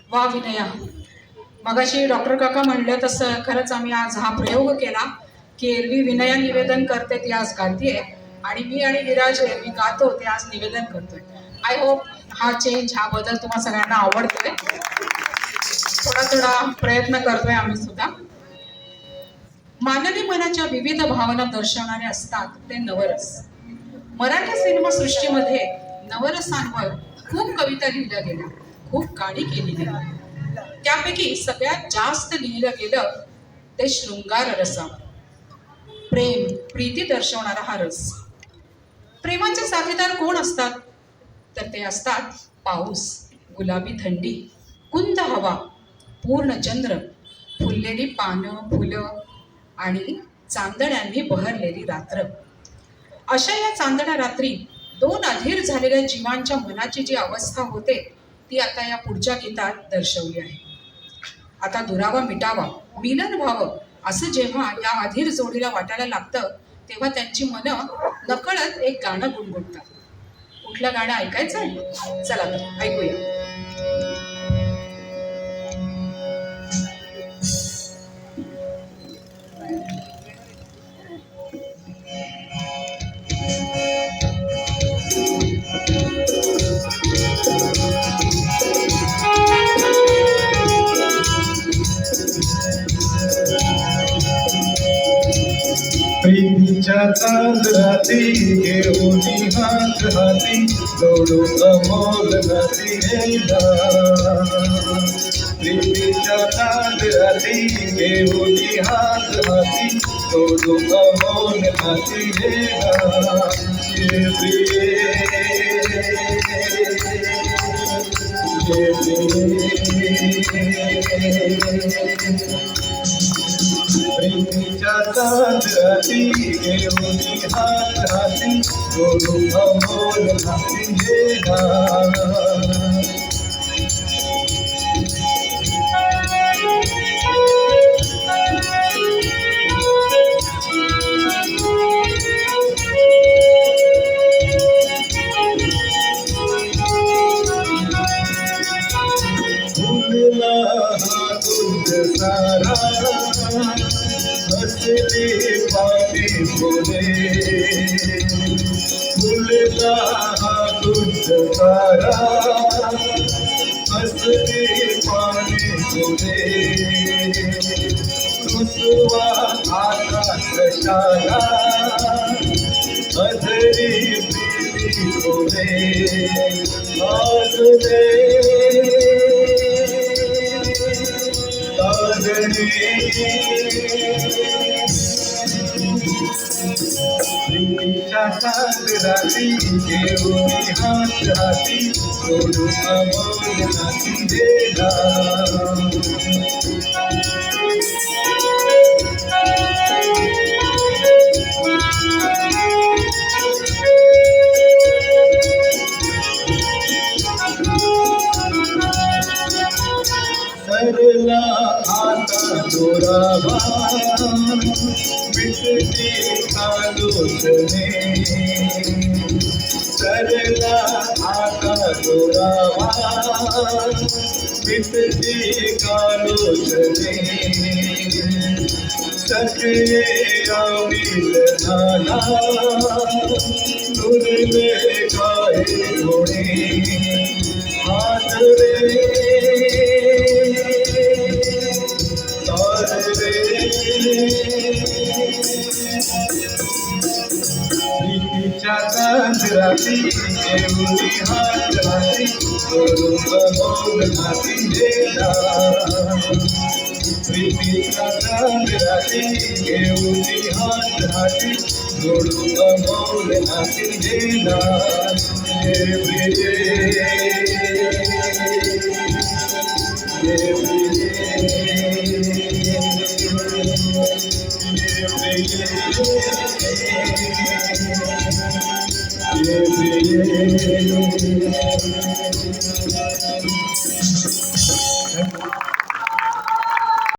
वा विनया. मगाशी डॉक्टर काका म्हणलं तसं खरंच आम्ही आज हा प्रयोग केला की एरवी विनया निवेदन करते ती आज गातीये आणि मी आणि विराज एरवी गातो ते आज निवेदन करतोय. आय होप हा चेंज, हा बदल तुम्हा सगळ्यांना आवडतोय. थोडा थोडा प्रयत्न करतोय आम्ही सुद्धा. मानवी मनाच्या विविध भावना दर्शवणारे असतात ते नवरस. मराठी सिनेमा सृष्टीमध्ये नवरसांवर खूप कविता लिहिल्या गेल्या, खूप गाणी केली गेली. त्यापैकी सगळ्यात जास्त लिहिलं गेलं ते शृंगार रसावर. प्रेम, प्रीती दर्शवणारा हा रस. प्रेमाचे साथीदार कोण असतात? तर ते असतात पाऊस, गुलाबी थंडी, कुंद हवा, पूर्ण चंद्र, फुललेली पानं, फुलं आणि चांदण्यांनी बहरलेली रात्र. अशा या चांदण्या रात्री दोन अधीर झालेल्या जीवांच्या मनाची जी अवस्था होते ती आता या पुढच्या गीतात दर्शवली आहे. आता दुरावा मिटावा, मिलन व्हावं असं जेव्हा या अधीर जोडीला वाटायला लागतं तेव्हा त्यांची मनं नकळत एक गाणं गुणगुणतात. कुठलं गाणं ऐकायचंय? चला तर ऐकूया. प्रीतीच्या चांदराती घेऊन हात हाती जोडू अमोल नदी गेला. प्रीतीच्या चांदराती घेऊन हात हाती जोडू अमोल नदी गेला. ये प्रिये प्रेमीच्या चांदराती घेऊन हात हाती जोडू अमोल हाती गेला. फुलला हा कुंज सारा हसले पाने फुले. फुलला हा कुंज सारा हसले पाने फुले. रुसवा आकाश शाला अधरी प्रीती फुले. आजले प्रीतीच्या चांदराती घेऊन हात हाती जोडू अमोल हाती गेला. सरला आता दोरावा मिटती आलोचने. सरला आता दोरावा मिटती आलोचने. सगळे अमिल झाला दुर्ले काय होणे. प्रीतीच्या चांदराती घेऊन हात हाती जोडू अमोल हाती गेला. प्रीतीच्या चांदराती घेऊन हात हाती जोडू अमोल हाती गेला. ये प्रिये ये प्रिये